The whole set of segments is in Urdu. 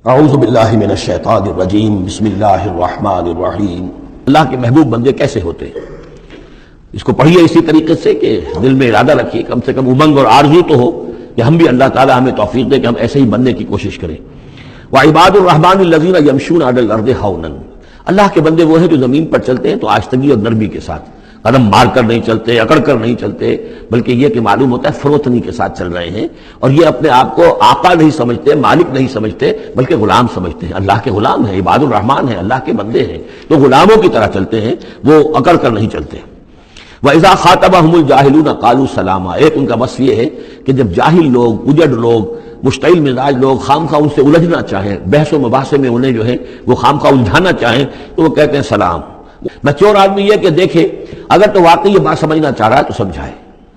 اعوذ باللہ من الشیطان الرجیم بسم اللہ الرحمن الرحیم۔ اللہ کے محبوب بندے کیسے ہوتے ہیں، اس کو پڑھیے اسی طریقے سے کہ دل میں ارادہ رکھیے، کم سے کم امنگ اور آرزو تو ہو کہ ہم بھی اللہ تعالی ہمیں توفیق دے کہ ہم ایسے ہی بننے کی کوشش کریں۔ وعباد الرحمن الذین یمشون علی الارض ہونا، اللہ کے بندے وہ ہیں جو زمین پر چلتے ہیں تو آہستگی اور نرمی کے ساتھ، قدم مار کر نہیں چلتے، اکڑ کر نہیں چلتے، بلکہ یہ کہ معلوم ہوتا ہے فروتنی کے ساتھ چل رہے ہیں، اور یہ اپنے آپ کو آقا نہیں سمجھتے، مالک نہیں سمجھتے، بلکہ غلام سمجھتے ہیں۔ اللہ کے غلام ہیں، عباد الرحمن ہیں، اللہ کے بندے ہیں، تو غلاموں کی طرح چلتے ہیں، وہ اکڑ کر نہیں چلتے۔ وَإِذَا خَاطَبَهُمُ الْجَاهِلُونَ قَالُوا سَلَامًا، ایک ان کا وصف یہ ہے کہ جب جاہل لوگ، اجڑ لوگ، مشتعل مزاج لوگ خامخواہ ان سے الجھنا چاہیں، بحث و مباحثے میں انہیں جو ہے وہ خامخواہ الجھانا چاہیں تو وہ کہتے ہیں سلام۔ میچور آدمی یہ کہ دیکھے اگر تو واقعی یہ بات سمجھنا چاہ رہا ہے تو سمجھائے،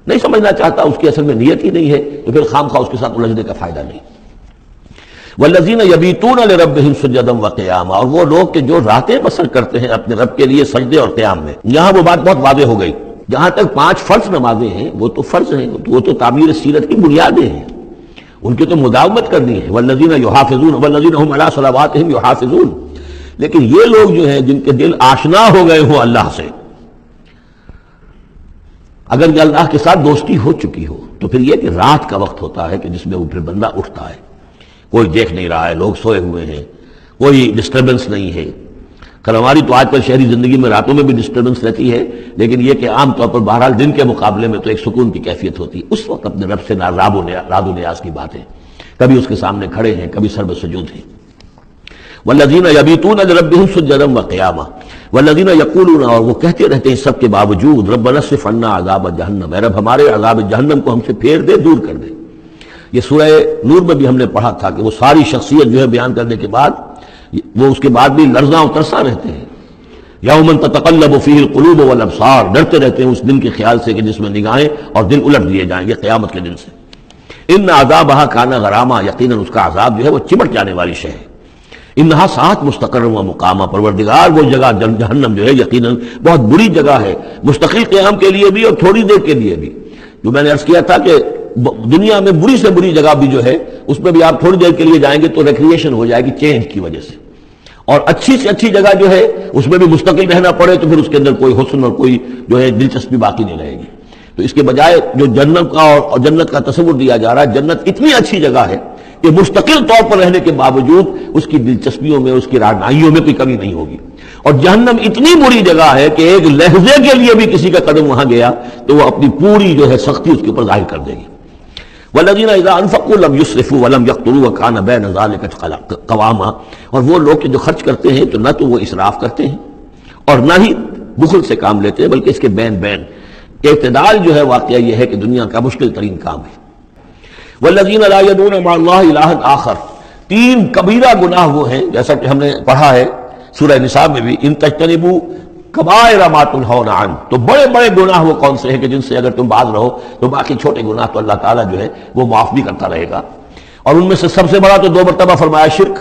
نہیں سمجھنا چاہتا، اس کی اصل میں نیت ہی نہیں ہے، تو پھر خامخواہ اس کے ساتھ الجھنے کا فائدہ نہیں۔ والذین یبیتون لربہم سجدا وقیاما، اور وہ لوگ کہ جو راتیں بسر کرتے ہیں اپنے رب کے لیے سجدے اور قیام میں۔ یہاں وہ بات بہت واضح ہو گئی، جہاں تک 5 فرض نمازیں ہیں وہ تو فرض ہیں، وہ تو تعمیر سیرت کی بنیادیں ہیں، ان کی تو مداومت کرنی ہے۔ والذین یحافظون والذین هم علی صلواتہم یحافظون، لیکن یہ لوگ جو ہیں جن کے دل آشنا ہو گئے ہوں اللہ سے، اگر یہ اللہ کے ساتھ دوستی ہو چکی ہو تو پھر یہ کہ رات کا وقت ہوتا ہے کہ جس میں وہ پھر بندہ اٹھتا ہے، کوئی دیکھ نہیں رہا ہے، لوگ سوئے ہوئے ہیں، کوئی ڈسٹربنس نہیں ہے۔ خیر ہماری تو آج کل شہری زندگی میں راتوں میں بھی ڈسٹربنس رہتی ہے، لیکن یہ کہ عام طور پر بہرحال دن کے مقابلے میں تو ایک سکون کی کیفیت ہوتی ہے، اس وقت اپنے رب سے راد و نیاز کی بات ہے، کبھی اس کے سامنے کھڑے ہیں، کبھی سر بسجود ہیں۔ والذین یبیتون لربہم سجدا وقیاما والذین یقولون، اور وہ کہتے رہتے ہیں سب کے باوجود، ربنا اصرف عنا عذاب جہنم، اے رب ہمارے عذاب جہنم کو ہم سے پھیر دے، دور کر دے۔ یہ سورہ نور میں بھی ہم نے پڑھا تھا کہ وہ ساری شخصیت جو ہے بیان کرنے کے بعد وہ اس کے بعد بھی لرزاں و ترساں رہتے ہیں۔ یوما تتقلب فیہ القلوب والابصار، ڈرتے رہتے ہیں اس دن کے خیال سے کہ جس میں نگاہیں اور دل الٹ دیے جائیں گے قیامت کے دن سے۔ ان عذابھا کان غراما، یقیناً اس کا عذاب جو ہے وہ چمٹ جانے والی شے ہے۔ انہا ساعت مستقر و مقامہ، پروردگار وہ جگہ جہنم جو ہے یقیناً بہت بری جگہ ہے، مستقل قیام کے لیے بھی اور تھوڑی دیر کے لیے بھی۔ جو میں نے عرض کیا تھا کہ دنیا میں بری سے بری جگہ بھی جو ہے اس میں بھی آپ تھوڑی دیر کے لیے جائیں گے تو ریکریشن ہو جائے گی چینج کی وجہ سے، اور اچھی سے اچھی جگہ جو ہے اس میں بھی مستقل رہنا پڑے تو پھر اس کے اندر کوئی حسن اور کوئی جو ہے دلچسپی باقی نہیں رہے گی۔ تو اس کے بجائے جو جنت کا اور جنت کا تصور دیا جا رہا ہے، جنت اتنی اچھی جگہ ہے کہ مستقل طور پر رہنے کے باوجود اس کی دلچسپیوں میں، اس کی رعنائیوں میں کوئی کمی نہیں ہوگی، اور جہنم اتنی بری جگہ ہے کہ ایک لحظے کے لیے بھی کسی کا قدم وہاں گیا تو وہ اپنی پوری جو ہے سختی اس کے اوپر ظاہر کر دے گی۔ والذین اذا انفقوا لم یسرفوا ولم یقتروا وکان بین ذلک قواما، اور وہ لوگ کہ جو خرچ کرتے ہیں تو نہ تو وہ اسراف کرتے ہیں اور نہ ہی بخل سے کام لیتے ہیں، بلکہ اس کے بین اعتدال جو ہے واقعہ یہ ہے کہ دنیا کا مشکل ترین کام ہے۔ والذین لا یدعون مع اللہ الہا آخر، 3 کبیرہ گناہ وہ ہیں جیسا کہ ہم نے پڑھا ہے سورہ نساء میں بھی، ان تجتنبوا کبائر ما تنہون عنہ، تو بڑے بڑے گناہ وہ کون سے ہیں کہ جن سے اگر تم باز رہو تو باقی چھوٹے گناہ تو اللہ تعالیٰ جو ہے وہ معاف بھی کرتا رہے گا۔ اور ان میں سے سب سے بڑا تو 2 مرتبہ فرمایا شرک،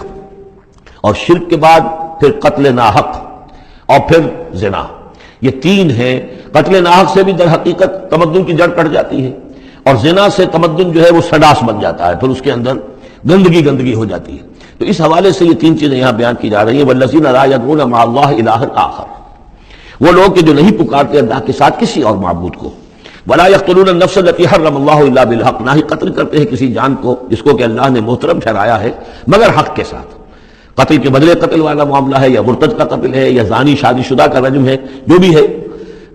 اور شرک کے بعد پھر قتل ناحق اور پھر زنا، یہ 3 ہیں۔ قتل ناحق سے بھی در حقیقت تمدن کی جڑ کٹ جاتی ہے، اور زنا سے تمدن جو ہے وہ سڈاس بن جاتا ہے، پھر اس کے اندر گندگی ہو جاتی ہے۔ تو اس حوالے سے یہ 3 چیزیں یہاں بیان کی جا رہی ہیں۔ والذین لا یدعون مع اللہ الہا آخر، وہ لوگ کہ جو نہیں پکارتے اللہ کے ساتھ کسی اور معبود کو۔ ولا یقتلون النفس التي حرم اللہ الا بالحق، نہ ہی قتل کرتے ہیں کسی جان کو جس کو کہ اللہ نے محترم ٹھہرایا ہے مگر حق کے ساتھ۔ قتل کے بدلے قتل والا معاملہ ہے، یا مرتد کا قتل ہے، یا زانی شادی شدہ کا رجم ہے، جو بھی ہے۔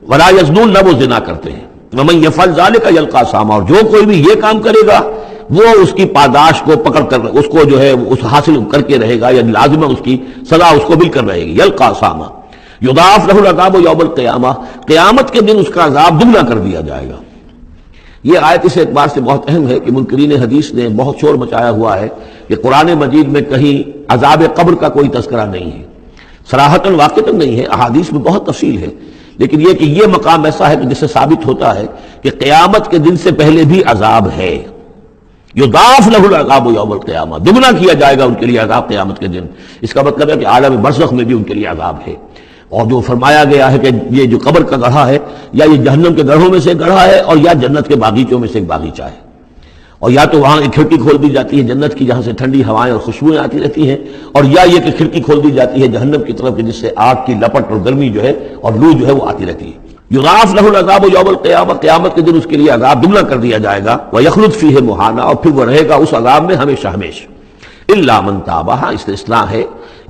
ولا یزنون، نہ وہ زنا کرتے ہیں۔ ومن یفعل ذلک یلقى اثاما، اور جو کوئی بھی یہ کام کرے گا وہ اس کی پاداش کو پکڑ کر اس کو جو ہے اس حاصل کر کے رہے گا، یا لازمہ اس کی سزا اس کو مل کر رہے گی۔ یلقى اثاما یضاعف له العذاب یوم القیامہ، قیامت کے دن اس کا عذاب دگنا کر دیا جائے گا۔ یہ آیت اس اعتبار سے بہت اہم ہے کہ منکرین حدیث نے بہت شور مچایا ہوا ہے کہ قرآن مجید میں کہیں عذاب قبر کا کوئی تذکرہ نہیں ہے، صراحتاً واقعتاً نہیں ہے، احادیث میں بہت تفصیل ہے، لیکن یہ کہ یہ مقام ایسا ہے کہ جس سے ثابت ہوتا ہے کہ قیامت کے دن سے پہلے بھی عذاب ہے۔ یضاعف له العذاب یوم القیامہ، دگنا کیا جائے گا ان کے لیے عذاب قیامت کے دن۔ اس کا مطلب ہے کہ عالم برزخ میں بھی ان کے لیے عذاب ہے۔ اور جو فرمایا گیا ہے کہ یہ جو قبر کا گڑھا ہے یا یہ جہنم کے گڑھوں میں سے گڑھا ہے، اور یا جنت کے باغیچوں میں سے ایک باغیچہ ہے۔ اور یا تو وہاں ایک کھڑکی کھول دی جاتی ہے جنت کی جہاں سے ٹھنڈی ہوائیں اور خوشبوئیں آتی رہتی ہیں، اور یا یہ کہ کھڑکی کھول دی جاتی ہے جہنم کی طرف جس سے آگ کی لپٹ اور گرمی جو ہے اور لو جو ہے وہ آتی رہتی ہے۔ یضاعف لہ العذاب یوم القیامہ، قیامت کے دن اس کے لیے عذاب دگنا کر دیا جائے گا، ویخلد فیہ مہانا، اور پھر وہ رہے گا اس عذاب میں ہمیشہ ہمیشہ۔ الا من تاب، استثناء ہے،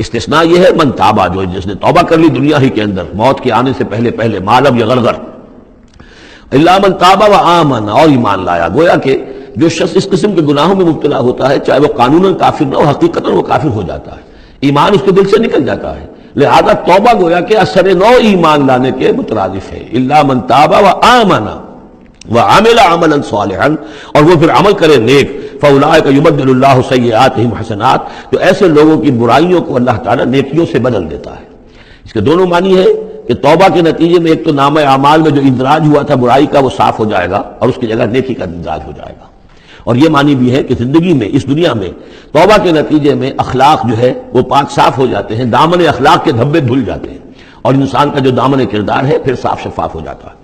استثناء یہ ہے من تابہ، جو جس نے توبہ کر لی دنیا ہی کے اندر موت کے آنے سے پہلے پہلے مالب یا غرغر، الا من تاب و آمن، اور ایمان لایا۔ گویا کہ جو شخص اس قسم کے گناہوں میں مبتلا ہوتا ہے چاہے وہ قانوناً کافر نہ ہو، حقیقتاً وہ کافر ہو جاتا ہے، ایمان اس کے دل سے نکل جاتا ہے، لہذا توبہ گویا کہ اثر نو ایمان لانے کے مترادف ہے۔ الا من تاب و آمن وعمل عملا صالحا، اور وہ پھر عمل کرے نیک، فاولئک یبدل اللہ سیئاتہم حسنات، تو ایسے لوگوں کی برائیوں کو اللہ تعالیٰ نیکیوں سے بدل دیتا ہے۔ اس کے دونوں معنی ہے کہ توبہ کے نتیجے میں ایک تو نامہ اعمال میں جو اندراج ہوا تھا برائی کا وہ صاف ہو جائے گا، اور اس کی جگہ نیکی کا اندراج ہو جائے گا، اور یہ معنی بھی ہے کہ زندگی میں اس دنیا میں توبہ کے نتیجے میں اخلاق جو ہے وہ پاک صاف ہو جاتے ہیں، دامن اخلاق کے دھبے دھل جاتے ہیں، اور انسان کا جو دامن کردار ہے پھر صاف شفاف ہو جاتا ہے۔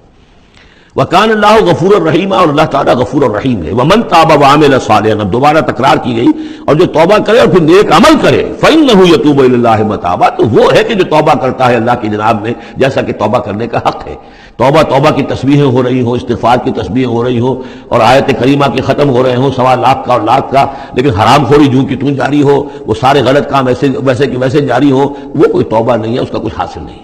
وَكَانَ اللَّهُ غَفُورًا رَحِيمًا، اور اللہ تعالیٰ غفور الرحیم ہے۔ وَمَن تَابَ وَعَمِلَ صَالِحًا، اب دوبارہ تکرار کی گئی، اور جو توبہ کرے اور پھر نیک عمل کرے، فَإِنَّهُ يَتُوبُ إِلَى اللَّهِ مَتَابًا، تو وہ ہے کہ جو توبہ کرتا ہے اللہ کی جناب میں، جیسا کہ توبہ کرنے کا حق ہے۔ توبہ کی تسبیحیں ہو رہی ہوں، استغفار کی تسبیحیں ہو رہی ہوں، اور آیت کریمہ کے ختم ہو رہے ہوں 1.25 لاکھ کا اور لاکھ کا، لیکن حرام خوری جوں کی توں جاری ہو، وہ سارے غلط کام ویسے کہ ویسے جاری ہو، وہ کوئی توبہ نہیں ہے، اس کا کچھ حاصل نہیں۔